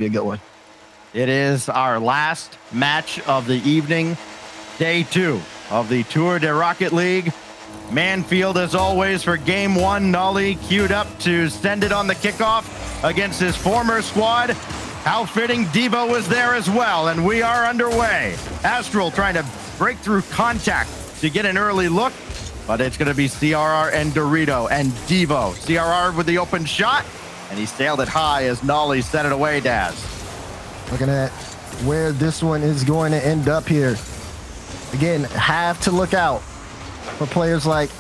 Be a good one. It is our last match of the evening, day 2 of the Tour de Rocket League. Manfield, as always, for game 1. Nolly queued up to send it on the kickoff against his former squad. How fitting, Devo was there as well, and we are underway. Astral trying to break through contact to get an early look, but it's going to be CRR and Dorito and Devo. CRR with the open shot, and he sailed it high as Nolly sent it away, Daz. Looking at where this one is going to end up here. Again, have to look out for players like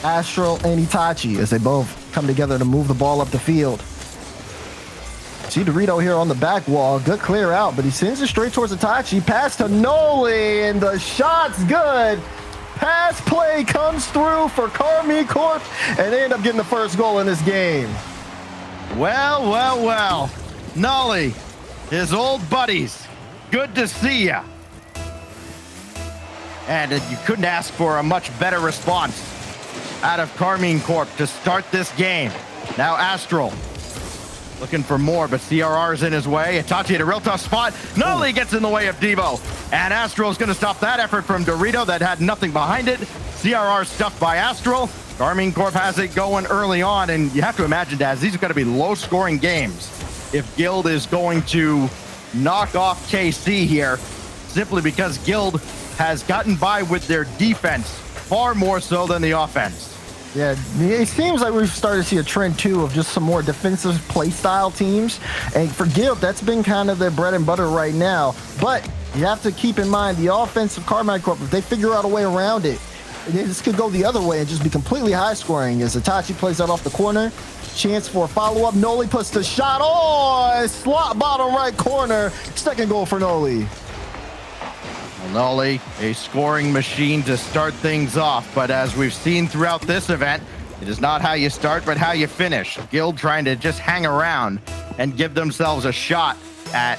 Astral and Itachi as they both come together to move the ball up the field. See Dorito here on the back wall. Good clear out, but he sends it straight towards Itachi. Pass to Noli, and the shot's good. Pass play comes through for Karmine Corp, and they end up getting the first goal in this game. Well. Nolly, his old buddies, good to see ya. And you couldn't ask for a much better response out of Karmine Corp to start this game. Now Astral looking for more, but CRR's in his way. Itachi at a real tough spot. Nolly gets in the way of Devo, and Astral's going to stop that effort from Dorito that had nothing behind it. CRR stuffed by Astral. Karmine Corp has it going early on, and you have to imagine, Daz, these are going to be low-scoring games if Guild is going to knock off KC here, simply because Guild has gotten by with their defense far more so than the offense. Yeah, it seems like we've started to see a trend too of just some more defensive play style teams, and for Guild that's been kind of their bread and butter right now. But you have to keep in mind the offense of Karmine Corp, if they figure out a way around it, this could go the other way and just be completely high scoring as Itachi plays that off the corner. Chance for a follow-up. Noli puts the shot on. Slot bottom right corner. Second goal for Noli. Nolly, a scoring machine to start things off, but as we've seen throughout this event, it is not how you start, but how you finish. Guild trying to just hang around and give themselves a shot at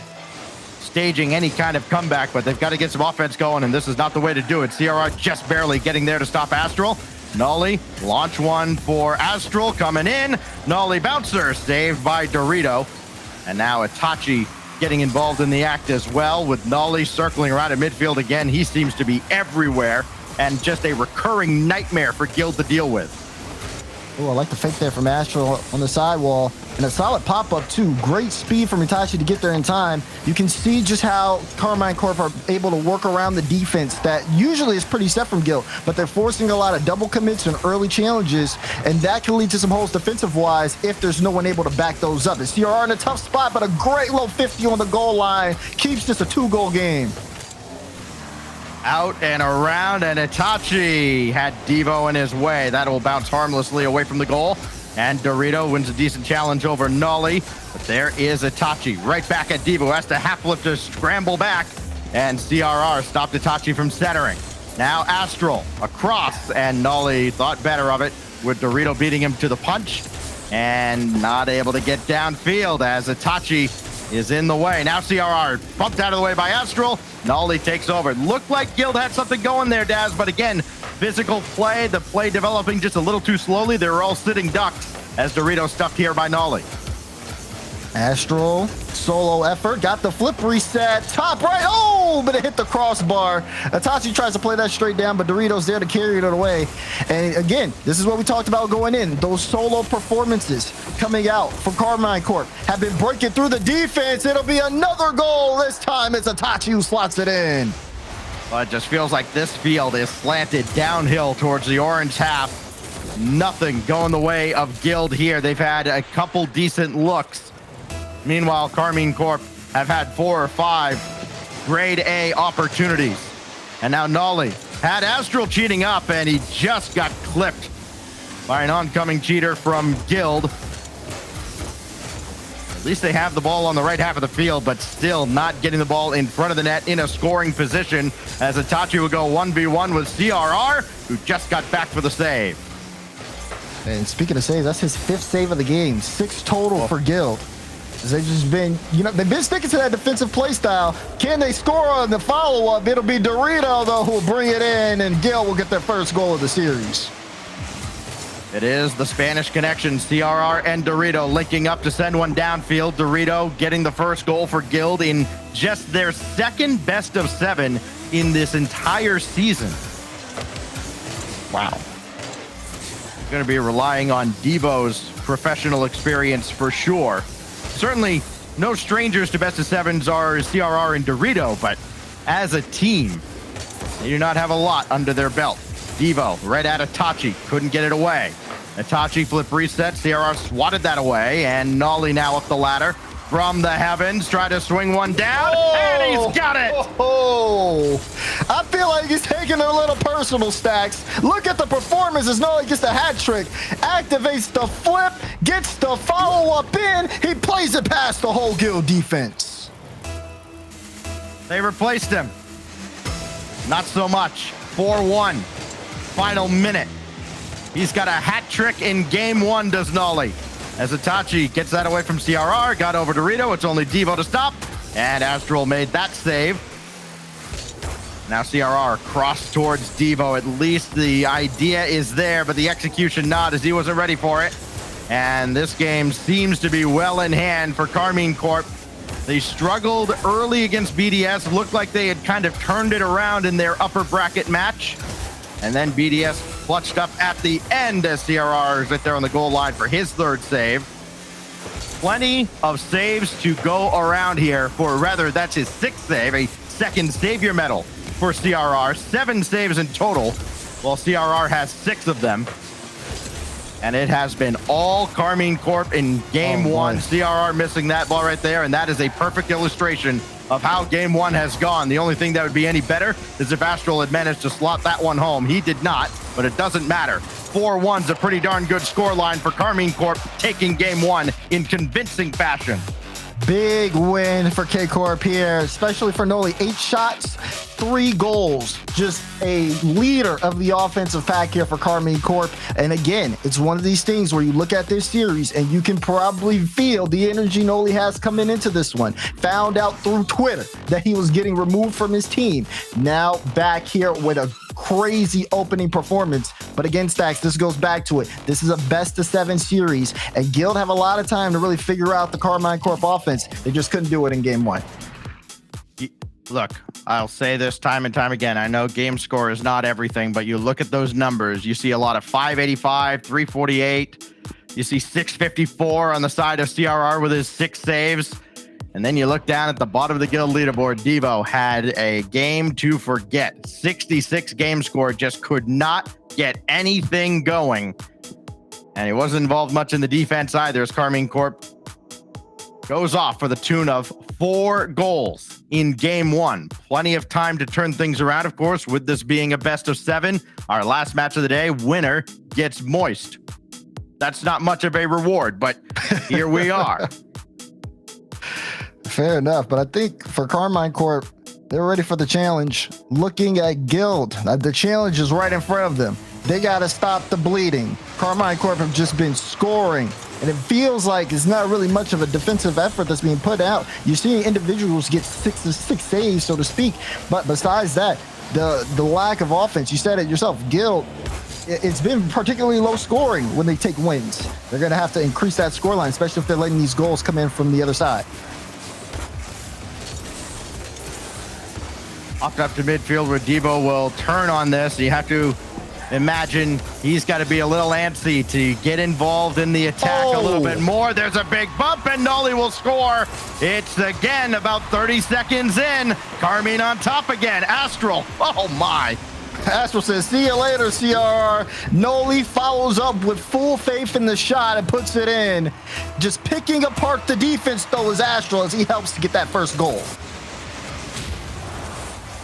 staging any kind of comeback, but they've got to get some offense going, and this is not the way to do it. CRR just barely getting there to stop Astral. Nolly, launch one for Astral, coming in. Nolly bouncer, saved by Dorito. And now Itachi getting involved in the act as well, with Nolly circling around at midfield again. He seems to be everywhere, and just a recurring nightmare for Guild to deal with. Oh, I like the fake there from Astral on the sidewall. And a solid pop-up, too. Great speed from Itachi to get there in time. You can see just how Karmine Corp are able to work around the defense that usually is pretty set from Guild, but they're forcing a lot of double commits and early challenges, and that can lead to some holes defensive-wise if there's no one able to back those up. It's CRR in a tough spot, but a great low 50 on the goal line keeps this a 2-goal game. Out and around, and Itachi had Devo in his way. That will bounce harmlessly away from the goal. And Dorito wins a decent challenge over Nolly. But there is Itachi right back at Devo. Has to half lift to scramble back. And CRR stopped Itachi from centering. Now Astral across, and Nolly thought better of it with Dorito beating him to the punch. And not able to get downfield as Itachi is in the way. Now CRR bumped out of the way by Astral. Nolly takes over. Looked like Guild had something going there, Daz, but again, physical play, the play developing just a little too slowly. They were all sitting ducks as Dorito stuffed here by Nolly. Astral, solo effort, got the flip reset, top right, oh, but it hit the crossbar. Itachi tries to play that straight down, but Dorito's there to carry it away. And again, this is what we talked about going in. Those solo performances coming out from Karmine Corp have been breaking through the defense. It'll be another goal. This time it's Itachi who slots it in. Well, it just feels like this field is slanted downhill towards the orange half. Nothing going the way of Guild here. They've had a couple decent looks. Meanwhile, Karmine Corp have had 4 or 5 grade A opportunities. And now Nolly had Astral cheating up, and he just got clipped by an oncoming cheater from Guild. At least they have the ball on the right half of the field, but still not getting the ball in front of the net in a scoring position, as Itachi will go 1v1 with CRR, who just got back for the save. And speaking of saves, that's his 5th save of the game. 6 total for Guild. They've just been, they've been sticking to that defensive play style. Can they score on the follow-up? It'll be Dorito, though, who will bring it in, and Guild will get their first goal of the series. It is the Spanish connection, CRR and Dorito linking up to send one downfield. Dorito getting the first goal for Guild in just their second best of 7 in this entire season. Wow. Going to be relying on Devo's professional experience for sure. Certainly no strangers to best of 7s are CRR and Dorito, but as a team, they do not have a lot under their belt. Devo right at Itachi, couldn't get it away. Itachi flip reset, CRR swatted that away, and Nolly now up the ladder from the heavens, try to swing one down, and he's got it! Oh, I feel like he's taking it a little personal, Stacks. Look at the performance as Nolly gets the hat trick, activates the flip, gets the follow-up in, he plays it past the whole Guild defense. They replaced him. Not so much. 4-1. Final minute. He's got a hat trick in game 1, does Nolly. As Itachi gets that away from CRR, got over Dorito. It's only Devo to stop. And Astral made that save. Now CRR crossed towards Devo. At least the idea is there, but the execution not, as he wasn't ready for it. And this game seems to be well in hand for Karmine Corp. They struggled early against BDS. Looked like they had kind of turned it around in their upper bracket match. And then BDS clutched up at the end as CRR is right there on the goal line for his 3rd save. Plenty of saves to go around here for, rather, that's his 6th save, a 2nd savior medal for CRR. 7 saves in total, while CRR has 6 of them. And it has been all Karmine Corp in game 1. CRR missing that ball right there, and that is a perfect illustration of how game 1 has gone. The only thing that would be any better is if Astral had managed to slot that one home. He did not, but it doesn't matter. 4-1's a pretty darn good scoreline for Karmine Corp, taking game 1 in convincing fashion. Big win for KCorp here, especially for Noli. 8 shots, 3 goals. Just a leader of the offensive pack here for Karmine Corp. And again, it's one of these things where you look at this series and you can probably feel the energy Noli has coming into this one. Found out through Twitter that he was getting removed from his team. Now back here with a crazy opening performance. But again, Stacks, this goes back to it. This is a best of 7 series, and Guild have a lot of time to really figure out the Karmine Corp offense. They just couldn't do it in game 1. Look, I'll say this time and time again. I know game score is not everything, but you look at those numbers. You see a lot of 585, 348. You see 654 on the side of CRR with his 6 saves. And then you look down at the bottom of the Guild leaderboard. Devo had a game to forget. 66 game score, just could not get anything going. And he wasn't involved much in the defense either, as Karmine Corp goes off for the tune of 4 goals in game 1. Plenty of time to turn things around, of course, with this being a best of 7. Our last match of the day, winner gets moist. That's not much of a reward, but here we are. Fair enough, but I think for Karmine Corp, they're ready for the challenge. Looking at Guild, the challenge is right in front of them. They got to stop the bleeding. Karmine Corp have just been scoring, and it feels like it's not really much of a defensive effort that's being put out. You're seeing individuals get 6 saves, so to speak, but besides that, the lack of offense, you said it yourself, Guild, it's been particularly low scoring when they take wins. They're going to have to increase that scoreline, especially if they're letting these goals come in from the other side. Up to midfield where Devo will turn on this. You have to imagine he's got to be a little antsy to get involved in the attack a little bit more. There's a big bump and Nolly will score. It's again about 30 seconds in. Karmine on top again. Astral. Oh my. Astral says, see you later, CRR. Noli follows up with full faith in the shot and puts it in. Just picking apart the defense, though, is Astral as he helps to get that first goal.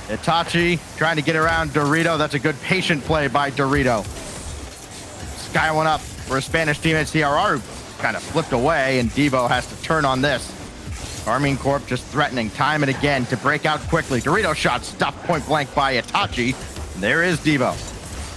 Itachi trying to get around Dorito. That's a good patient play by Dorito. Sky one up for a Spanish teammate. CRR kind of flipped away, and Devo has to turn on this. Karmine Corp just threatening time and again to break out quickly. Dorito shot stuffed point blank by Itachi. And there is Devo.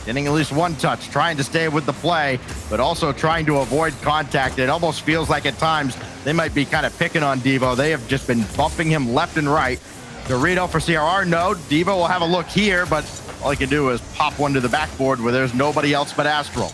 Getting at least 1 touch, trying to stay with the play, but also trying to avoid contact. It almost feels like at times they might be kind of picking on Devo. They have just been bumping him left and right. Dorito for CRR, no. Devo will have a look here, but all he can do is pop one to the backboard where there's nobody else but Astral.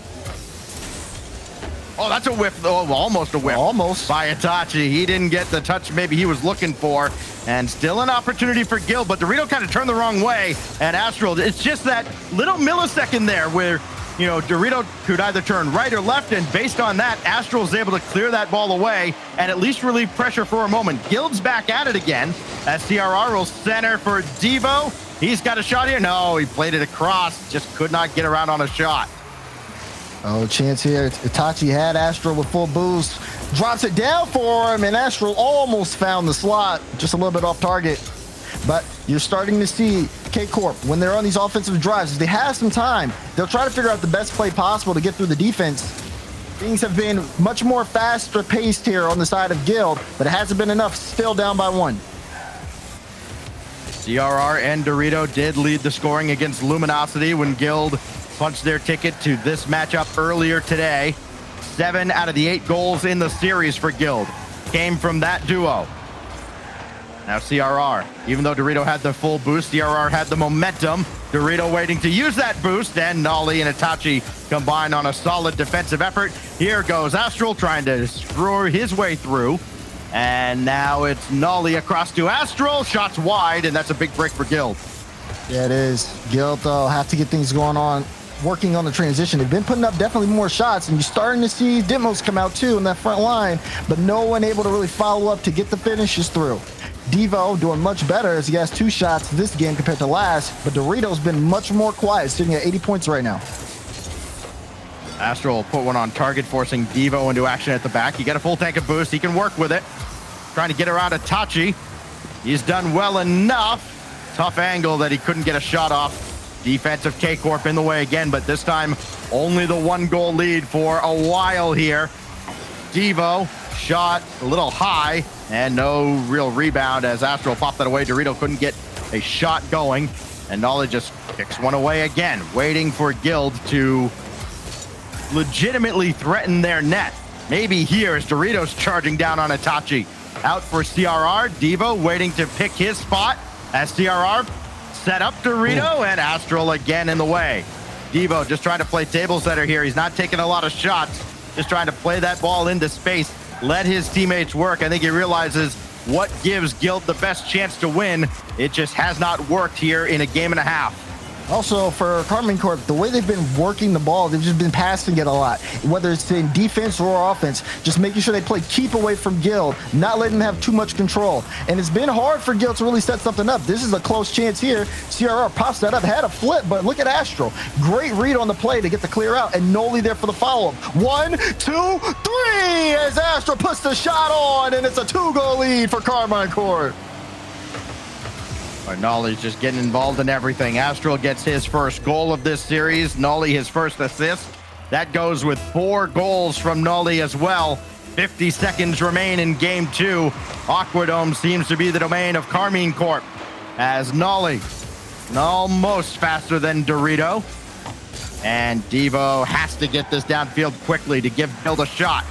Oh, that's a whiff. Oh, almost a whiff. Almost. By Itachi. He didn't get the touch maybe he was looking for. And still an opportunity for Guild, but Dorito kind of turned the wrong way. And Astral, it's just that little millisecond there where, you know, Dorito could either turn right or left, and based on that, Astral is able to clear that ball away and at least relieve pressure for a moment. Guild's back at it again as CRR will center for Devo. He's got a shot here. No, he played it across, just could not get around on a shot. Oh, chance here. Itachi had Astral with full boost. Drops it down for him, and Astral almost found the slot. Just a little bit off target. But you're starting to see KCorp, when they're on these offensive drives, if they have some time, they'll try to figure out the best play possible to get through the defense. Things have been much more faster paced here on the side of Guild, but it hasn't been enough. Still down by 1. CRR and Dorito did lead the scoring against Luminosity when Guild punched their ticket to this matchup earlier today. 7 out of the 8 goals in the series for Guild came from that duo. Now CRR, even though Dorito had the full boost, CRR had the momentum. Dorito waiting to use that boost, and Nolly and Itachi combine on a solid defensive effort. Here goes Astral trying to screw his way through. And now it's Nolly across to Astral. Shots wide, and that's a big break for Guild. Yeah, it is. Guild, though, have to get things going on, working on the transition. They've been putting up definitely more shots, and you're starting to see demos come out, too, in that front line, but no one able to really follow up to get the finishes through. Devo doing much better as he has 2 shots this game compared to last, but Dorito's been much more quiet, sitting at 80 points right now. Astral will put one on target, forcing Devo into action at the back. He got a full tank of boost. He can work with it. Trying to get around Itachi. He's done well enough. Tough angle that he couldn't get a shot off. Defensive KCorp in the way again, but this time only the 1-goal lead for a while here. Devo shot a little high and no real rebound as Astral popped that away. Dorito couldn't get a shot going, and Nolly just kicks one away again, waiting for Guild to legitimately threaten their net. Maybe here as Doritos charging down on Itachi. Out for CRR. Devo waiting to pick his spot as CRR set up Dorito, and Astral again in the way. Devo just trying to play table setter here. He's not taking a lot of shots, just trying to play that ball into space, let his teammates work. I think he realizes what gives Guild the best chance to win. It just has not worked here in a game and a half. Also, for Karmine Corp, the way they've been working the ball, they've just been passing it a lot. Whether it's in defense or offense, just making sure they play keep away from Guild, not letting them have too much control. And it's been hard for Guild to really set something up. This is a close chance here. CRR pops that up, had a flip, but look at Astral. Great read on the play to get the clear out, and Noli there for the follow-up. 1, 2, 3, as Astral puts the shot on, and it's a 2-goal lead for Karmine Corp. Nolly's just getting involved in everything. Astral gets his first goal of this series. Nolly his first assist. That goes with 4 goals from Nolly as well. 50 seconds remain in game 2. Aquadome seems to be the domain of Karmine Corp as Nolly almost faster than Dorito. And Devo has to get this downfield quickly to give Guild a shot.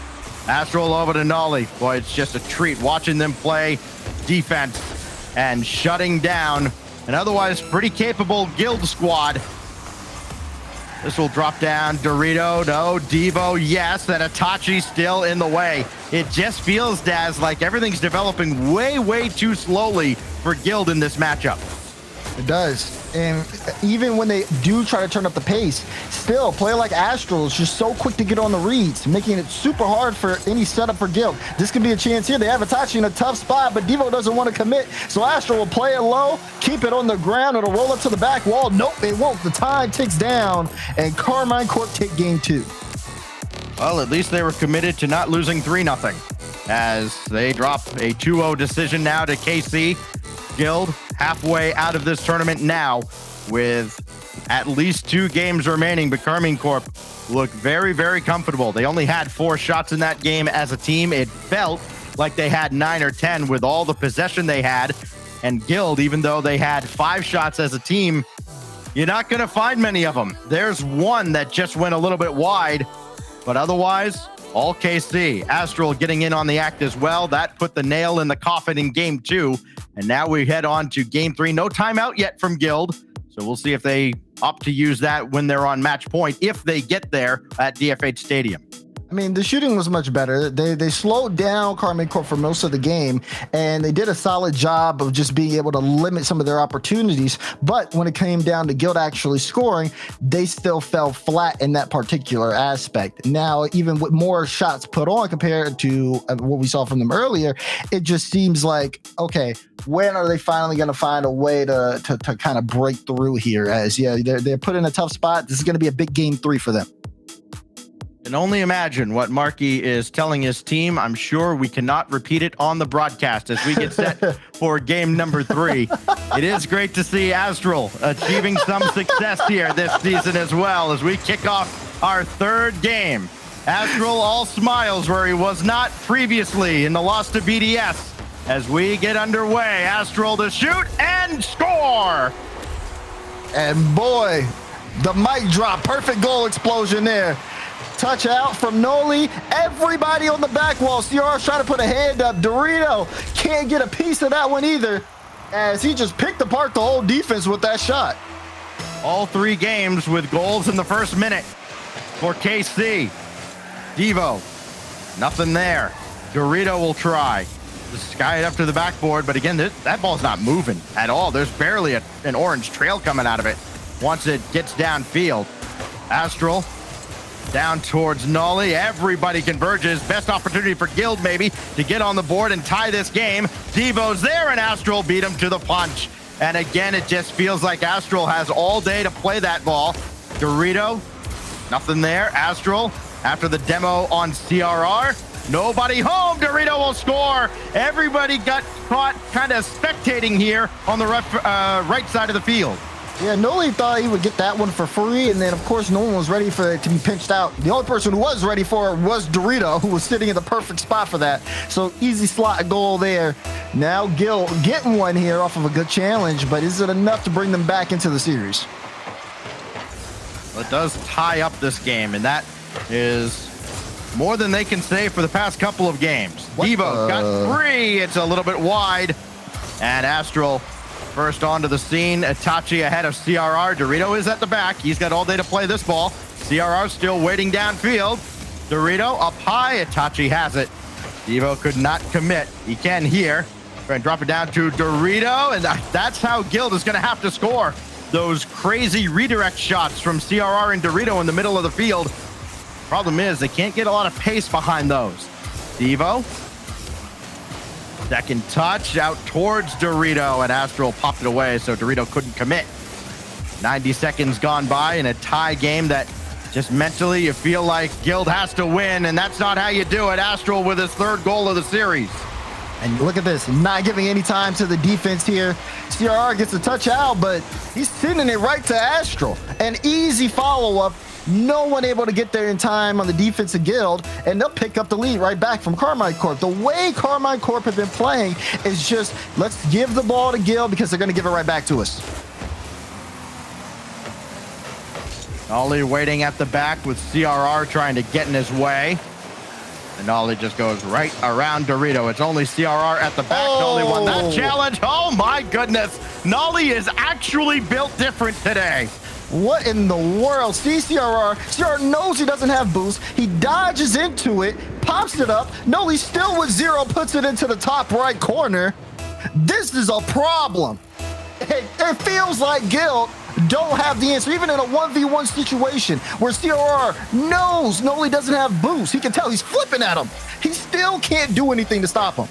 Astral over to Nolly. Boy, it's just a treat watching them play defense and shutting down an otherwise pretty capable Guild squad. This will drop down. Dorito, no. Devo, yes. And Itachi still in the way. It just feels, Daz, like everything's developing way, way too slowly for Guild in this matchup. It does. And even when they do try to turn up the pace, still, a player like Astral is just so quick to get on the reads, making it super hard for any setup for Guild. This could be a chance here. They have Itachi in a tough spot, but Devo doesn't want to commit. So Astral will play it low, keep it on the ground. It'll roll up to the back wall. Nope, it won't. The time ticks down, and Karmine Corp take game 2. Well, at least they were committed to not losing 3-0 as they drop a 2-0 decision now to KC. Guild halfway out of this tournament now with at least 2 games remaining, but Karmine Corp look very, very comfortable. They only had 4 shots in that game as a team. It felt like they had 9 or 10 with all the possession they had. And Guild, even though they had 5 shots as a team, you're not going to find many of them. There's one that just went a little bit wide, but otherwise, all KC. Astral getting in on the act as well. That put the nail in the coffin in game 2. And now we head on to game 3. No timeout yet from Guild. So we'll see if they opt to use that when they're on match point, if they get there at DFH Stadium. I mean, the shooting was much better. They slowed down Karmine Corp for most of the game, and they did a solid job of just being able to limit some of their opportunities. But when it came down to Guild actually scoring, they still fell flat in that particular aspect. Now, even with more shots put on compared to what we saw from them earlier, it just seems like, okay, when are they finally going to find a way to kind of break through here? As yeah, they're put in a tough spot. This is going to be a big game 3 for them. Can only imagine what Marky is telling his team. I'm sure we cannot repeat it on the broadcast as we get set for game number 3. It is great to see Astral achieving some success here this season as well as we kick off our 3rd game. Astral all smiles where he was not previously in the loss to BDS. As we get underway, Astral to shoot and score. And boy, the mic drop, perfect goal explosion there. Touch out from Noli. Everybody on the back wall. CR's trying to put a hand up. Dorito can't get a piece of that one either, as he just picked apart the whole defense with that shot. All 3 games with goals in the first minute for KC. Devo, nothing there. Dorito will try. Just sky it up to the backboard, but again, that ball's not moving at all. There's barely an orange trail coming out of it once it gets downfield. Astral down towards Nolly. Everybody converges. Best opportunity for Guild maybe to get on the board and tie this game. Devo's there and Astral beat him to the punch. And again, it just feels like Astral has all day to play that ball. Dorito, nothing there. Astral, after the demo on CRR, nobody home. Dorito will score. Everybody got caught kind of spectating here on the right side of the field. Yeah, Noli thought he would get that one for free, and then, of course, no one was ready for it to be pinched out. The only person who was ready for it was Dorito, who was sitting in the perfect spot for that. So, easy slot goal there. Now, Gil getting one here off of a good challenge, but is it enough to bring them back into the series? Well, it does tie up this game, and that is more than they can say for the past couple of games. Devo got 3. It's a little bit wide, and Astral first onto the scene. Itachi ahead of CRR. Dorito is at the back. He's got all day to play this ball. CRR still waiting downfield. Dorito up high. Itachi has it. Devo could not commit. He can here. Try and drop it down to Dorito, and that's how Guild is going to have to score. Those crazy redirect shots from CRR and Dorito in the middle of the field. Problem is, they can't get a lot of pace behind those. Devo. Second touch out towards Dorito, and Astral popped it away, so Dorito couldn't commit. 90 seconds gone by in a tie game that just mentally you feel like Guild has to win, and that's not how you do it. Astral with his 3rd goal of the series. And look at this, not giving any time to the defense here. CRR gets a touch out, but he's sending it right to Astral. An easy follow-up. No one able to get there in time on the defensive Guild, and they'll pick up the lead right back from Karmine Corp. The way Karmine Corp have been playing is just, let's give the ball to Guild because they're going to give it right back to us. Ollie waiting at the back with CRR trying to get in his way. And Ollie just goes right around Dorito. It's only CRR at the back. Nolly won that challenge. Oh my goodness. Nolly is actually built different today. What in the world? See CRR. CRR knows he doesn't have boost. He dodges into it, pops it up. Nolly still with 0, puts it into the top right corner. This is a problem. It feels like Guild don't have the answer, even in a 1v1 situation where CRR knows Noli doesn't have boost. He can tell he's flipping at him. He still can't do anything to stop him.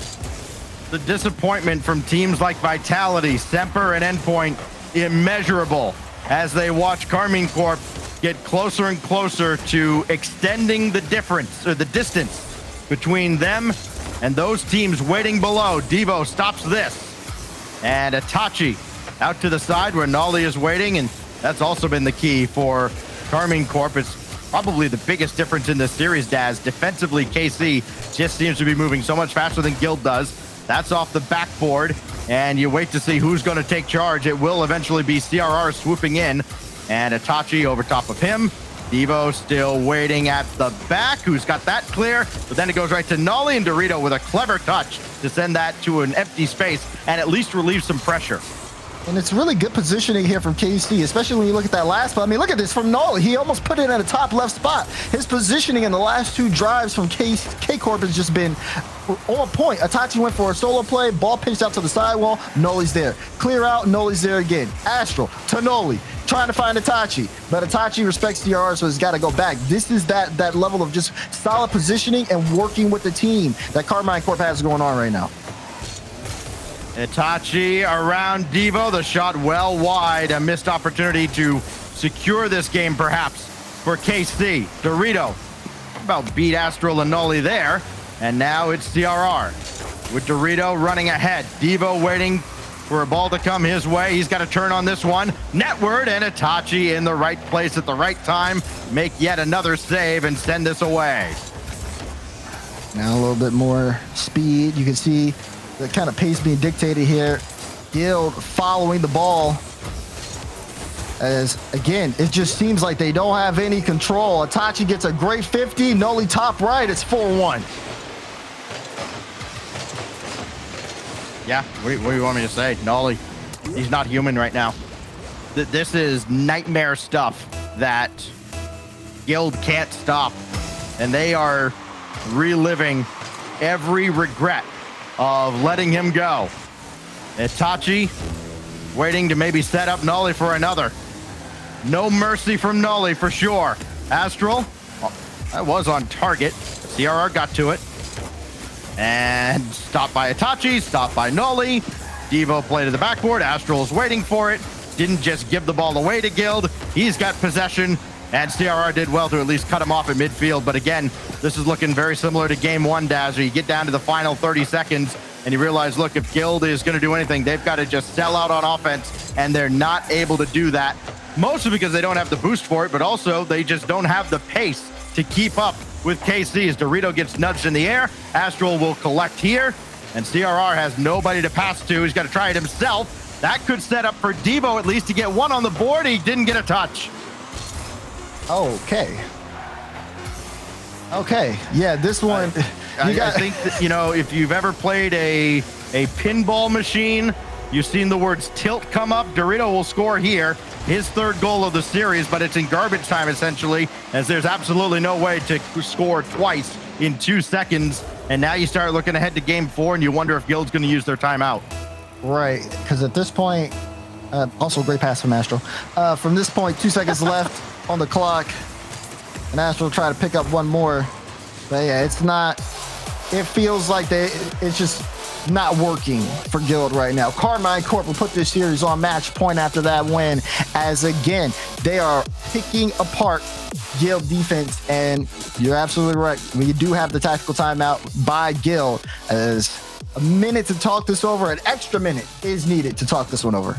The disappointment from teams like Vitality, Semper, and Endpoint immeasurable as they watch Karmine Corp get closer and closer to extending the difference or the distance between them and those teams waiting below. Devo stops this, and Itachi out to the side where Nolly is waiting, and that's also been the key for Karmine Corp. It's probably the biggest difference in this series, Daz. Defensively, KC just seems to be moving so much faster than Guild does. That's off the backboard, and you wait to see who's going to take charge. It will eventually be CRR swooping in, and Itachi over top of him. Devo still waiting at the back, who's got that clear, but then it goes right to Nolly, and Dorito with a clever touch to send that to an empty space and at least relieve some pressure. And it's really good positioning here from KC, especially when you look at that last spot. I mean, look at this from Nolly. He almost put it at a top left spot. His positioning in the last 2 drives from KCorp has just been on point. Itachi went for a solo play, ball pitched out to the sidewall, Nolly's there. Clear out, Nolly's there again. Astral to Nolly, trying to find Itachi, but Itachi respects DRR, so he's got to go back. This is that level of just solid positioning and working with the team that Karmine Corp has going on right now. Itachi around Devo, the shot well wide, a missed opportunity to secure this game perhaps for KC. Dorito about beat Astral and Nolly there, and now it's CRR with Dorito running ahead. Devo waiting for a ball to come his way. He's got to turn on this one. Netward and Itachi in the right place at the right time, make yet another save and send this away. Now a little bit more speed. You can see the kind of pace being dictated here. Guild following the ball. As again, it just seems like they don't have any control. Itachi gets a great 50. Noli top right. It's 4-1. Yeah, what do you want me to say? Nolly, he's not human right now. This is nightmare stuff that Guild can't stop. And they are reliving every regret of letting him go. Itachi waiting to maybe set up Nolly for another. No mercy from Nolly for sure. Astral, that was on target. CRR got to it. And stopped by Itachi, stopped by Nolly. Devo played to the backboard. Astral is waiting for it. Didn't just give the ball away to Guild. He's got possession. And CRR did well to at least cut him off at midfield. But again, this is looking very similar to game 1, Dazzer. You get down to the final 30 seconds and you realize, look, if Guild is going to do anything, they've got to just sell out on offense, and they're not able to do that. Mostly because they don't have the boost for it, but also they just don't have the pace to keep up with KC. As Dorito gets nudged in the air, Astral will collect here, and CRR has nobody to pass to. He's got to try it himself. That could set up for Devo at least to get one on the board. He didn't get a touch. Okay. Yeah, this one. I think that, you know, if you've ever played a pinball machine, you've seen the words tilt come up. Dorito will score here, his 3rd goal of the series, but it's in garbage time essentially, as there's absolutely no way to score twice in 2 seconds. And now you start looking ahead to game 4 and you wonder if Guild's going to use their timeout. Right, because at this point, also great pass from Astral. From this point, 2 seconds left on the clock, and Astral try to pick up one more. But yeah, it's not. It feels like it's just not working for Guild right now. Karmine Corp will put this series on match point after that win, as again they are picking apart Guild defense. And you're absolutely right. We do have the tactical timeout by Guild, as a minute to talk this over, an extra minute is needed to talk this one over.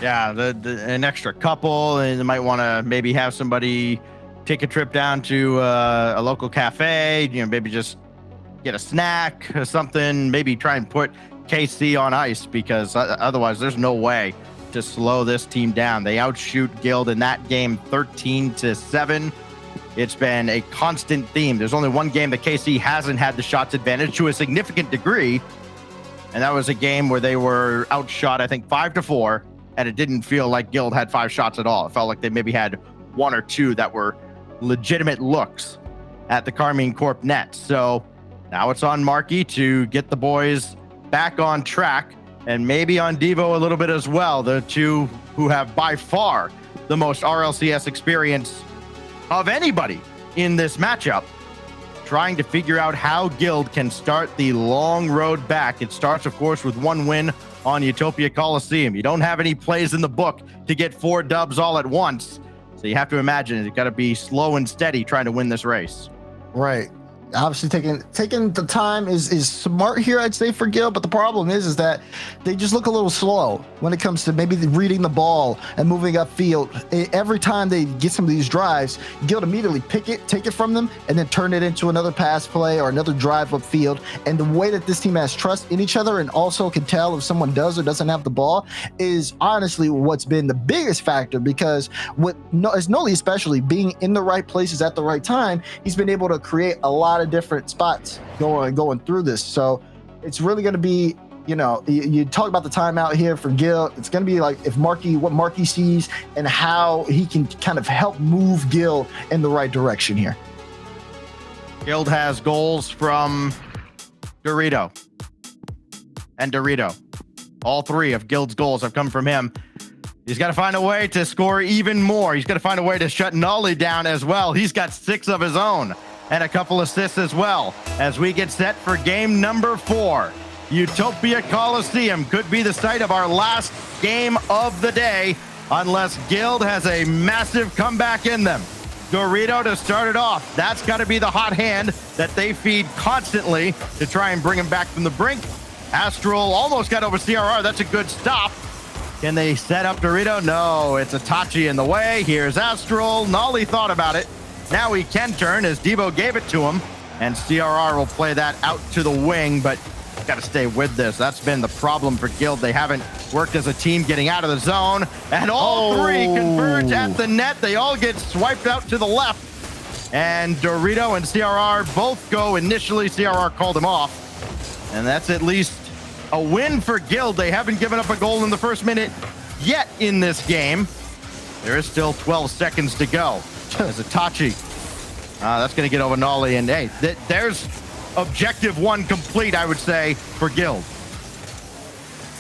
Yeah, an extra couple, and they might want to maybe have somebody take a trip down to a local cafe, you know, maybe just get a snack or something, maybe try and put KC on ice, because otherwise there's no way to slow this team down. They outshoot Guild in that game 13-7. It's been a constant theme. There's only one game that KC hasn't had the shots advantage to a significant degree, and that was a game where they were outshot, I think, 5-4, and it didn't feel like Guild had 5 shots at all. It felt like they maybe had 1 or 2 that were legitimate looks at the Karmine Corp net. So now it's on Marky to get the boys back on track, and maybe on Devo a little bit as well, the two who have by far the most RLCS experience of anybody in this matchup, trying to figure out how Guild can start the long road back. It starts, of course, with 1 win on Utopia Coliseum. You don't have any plays in the book to get 4 dubs all at once, so you have to imagine it's got to be slow and steady trying to win this race. Right. Obviously taking the time is smart here, I'd say, for Guild, but the problem is that they just look a little slow when it comes to maybe reading the ball and moving upfield. Every time they get some of these drives, Guild immediately take it from them, and then turn it into another pass play or another drive upfield. And the way that this team has trust in each other and also can tell if someone does or doesn't have the ball is honestly what's been the biggest factor, because as Noli especially being in the right places at the right time, he's been able to create a lot of different spots going through this. So it's really going to be you know, you talk about the timeout here for Gil. It's going to be like if what Marky sees and how he can kind of help move Gil in the right direction here. Guild has goals from Dorito and Dorito. All three of Guild's goals have come from him. He's got to find a way to score even more. He's got to find a way to shut Nolly down as well. He's got 6 of his own and a couple assists as well as we get set for game number 4. Utopia Coliseum could be the site of our last game of the day unless Guild has a massive comeback in them. Dorito to start it off. That's got to be the hot hand that they feed constantly to try and bring him back from the brink. Astral almost got over CRR. That's a good stop. Can they set up Dorito? No, it's Itachi in the way. Here's Astral. Nolly thought about it. Now he can turn as Devo gave it to him, and CRR will play that out to the wing, but got to stay with this. That's been the problem for Guild. They haven't worked as a team getting out of the zone, and all three converge at the net. They all get swiped out to the left, and Dorito and CRR both go initially. CRR called him off, and that's at least a win for Guild. They haven't given up a goal in the first minute yet in this game. There is still 12 seconds to go. As Itachi, that's going to get over Nolly, and hey, there's objective 1 complete, I would say, for Guild.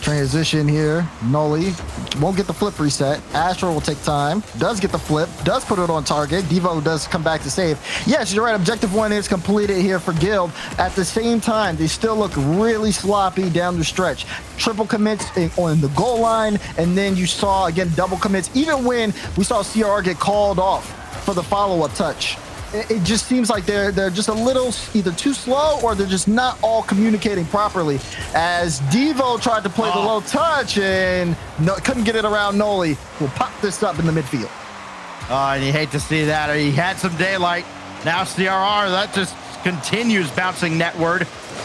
Transition here. Nolly won't get the flip reset. Astro will take time. Does get the flip. Does put it on target. Devo does come back to save. Yes, you're right. Objective 1 is completed here for Guild. At the same time, they still look really sloppy down the stretch. Triple commits on the goal line, and then you saw, again, double commits. Even when we saw CR get called off for the follow-up touch. It just seems like they're just a little either too slow or they're just not all communicating properly. As Devo tried to play the low touch and couldn't get it around Nolly, who popped this up in the midfield. And you hate to see that. He had some daylight. Now CRR, that just continues bouncing netward,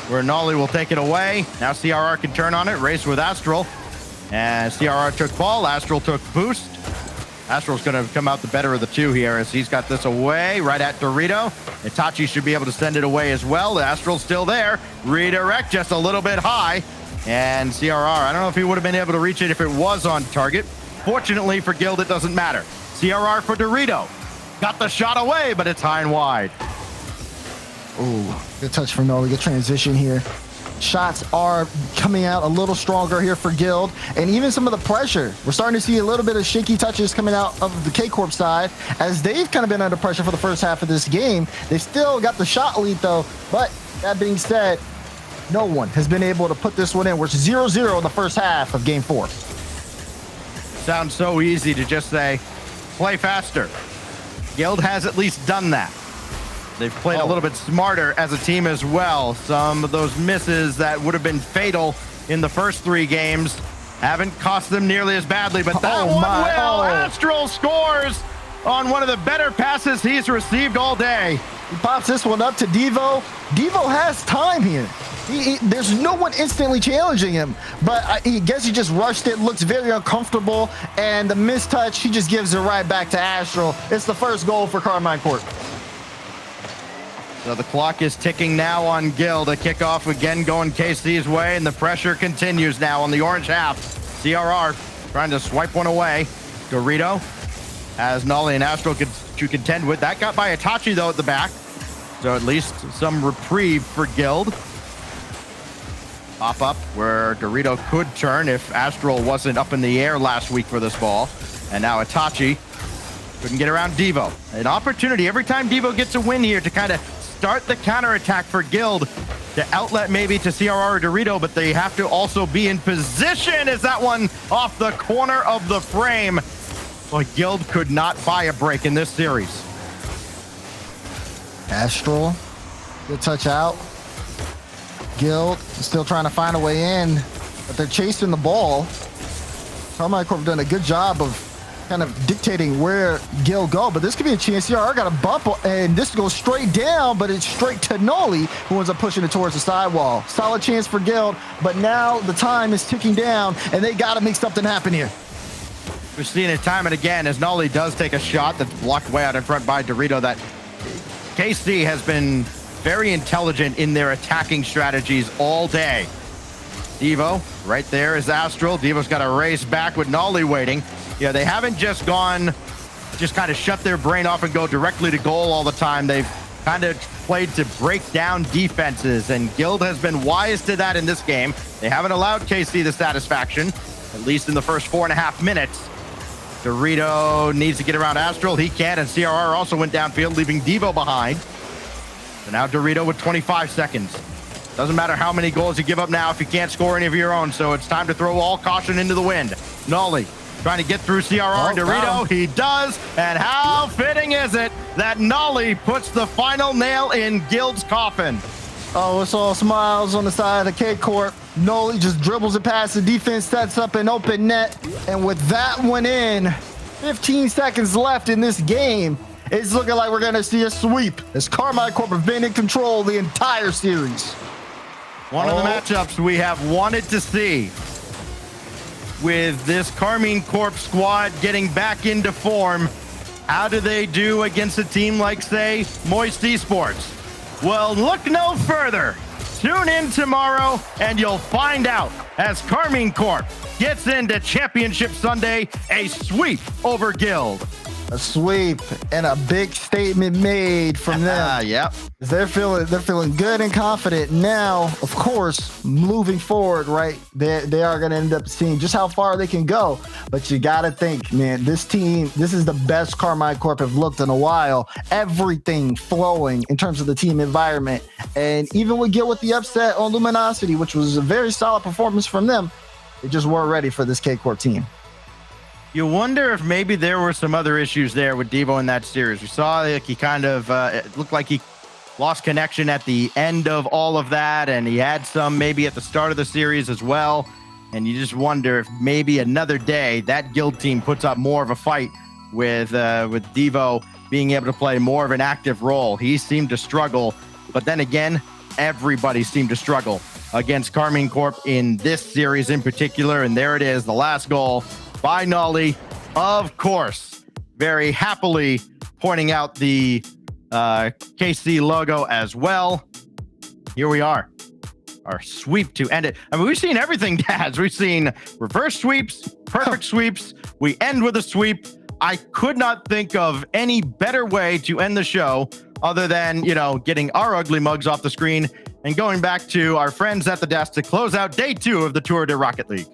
where Nolly will take it away. Now CRR can turn on it, race with Astral. And CRR took ball, Astral took boost. Astral's going to come out the better of the two here as he's got this away right at Dorito. Itachi should be able to send it away as well. Astral's still there. Redirect just a little bit high. And CRR, I don't know if he would have been able to reach it if it was on target. Fortunately for Guild, it doesn't matter. CRR for Dorito. Got the shot away, but it's high and wide. Ooh, good touch from Nolly. Good transition here. Shots are coming out a little stronger here for Guild, and even some of the pressure. We're starting to see a little bit of shaky touches coming out of the KCorp side as they've kind of been under pressure for the first half of this game. They still got the shot lead though, but that being said, no one has been able to put this one in. We're 0-0 in the first half of game 4. Sounds so easy to just say, play faster. Guild has at least done that. They've played a little bit smarter as a team as well. Some of those misses that would have been fatal in the first 3 games haven't cost them nearly as badly, but that one will. Astral scores on one of the better passes he's received all day. He pops this one up to Devo. Devo has time here. There's no one instantly challenging him, but I guess he just rushed it, looks very uncomfortable, and the mistouch, he just gives it right back to Astral. It's the first goal for Karmine Corp. So the clock is ticking now on Guild. A kickoff again going KC's way, and the pressure continues now on the orange half. CRR trying to swipe one away. Dorito has Nolly and Astral to contend with. That got by Itachi, though, at the back. So at least some reprieve for Guild. Pop up where Dorito could turn if Astral wasn't up in the air last week for this ball. And now Itachi couldn't get around Devo. An opportunity every time Devo gets a win here to kind of start the counterattack for Guild, to outlet maybe to CRR or Dorito, but they have to also be in position as that one off the corner of the frame. Well, Guild could not buy a break in this series. Astral, good touch out. Guild still trying to find a way in, but they're chasing the ball. Karmine Corp done a good job of kind of dictating where Guild go, but this could be a chance. CRR got a bump, and this goes straight down, but it's straight to Nolly, who ends up pushing it towards the sidewall. Solid chance for Guild, but now the time is ticking down, and they got to make something happen here. We're seeing it time and again as Nolly does take a shot that's blocked way out in front by Dorito. That KC has been very intelligent in their attacking strategies all day. Devo, right there is Astral. Devo's got to race back with Nolly waiting. Yeah, they haven't just kind of shut their brain off and go directly to goal all the time. They've kind of played to break down defenses, and Guild has been wise to that in this game. They haven't allowed KC the satisfaction, at least in the first 4.5 minutes. Dorito needs to get around Astral. He can, and CRR also went downfield, leaving Devo behind. So now Dorito with 25 seconds. Doesn't matter how many goals you give up now if you can't score any of your own, so it's time to throw all caution into the wind. Nolly trying to get through CRR. Dorito, he does, and how fitting is it that Nolly puts the final nail in Guild's coffin? Oh, it's all smiles on the side of KCorp. Nolly just dribbles it past the defense, sets up an open net, and with that one in, 15 seconds left in this game, it's looking like we're going to see a sweep as Karmine Corp have been in control the entire series. One of the matchups we have wanted to see, with this Karmine Corp squad getting back into form. How do they do against a team like, say, Moist Esports? Well, look no further. Tune in tomorrow and you'll find out as Karmine Corp gets into Championship Sunday, a sweep over Guild. A sweep and a big statement made from them. Yep. They're feeling good and confident now. Of course, moving forward, right? They are going to end up seeing just how far they can go. But you got to think, man, this team, this is the best Karmine Corp have looked in a while. Everything flowing in terms of the team environment, and even with the upset on Luminosity, which was a very solid performance from them, they just weren't ready for this KCorp team. You wonder if maybe there were some other issues there with Devo in that series. We saw like he kind of, it looked like he lost connection at the end of all of that, and he had some maybe at the start of the series as well. And you just wonder if maybe another day that Guild team puts up more of a fight with Devo being able to play more of an active role. He seemed to struggle, but then again, everybody seemed to struggle against Karmine Corp in this series in particular. And there it is, the last goal by Nolly, of course, very happily pointing out the KC logo as well. Here we are, our sweep to end it. I mean, we've seen everything, Daz. We've seen reverse sweeps, perfect sweeps. We end with a sweep. I could not think of any better way to end the show other than, you know, getting our ugly mugs off the screen and going back to our friends at the desk to close out day 2 of the Tour de Rocket League.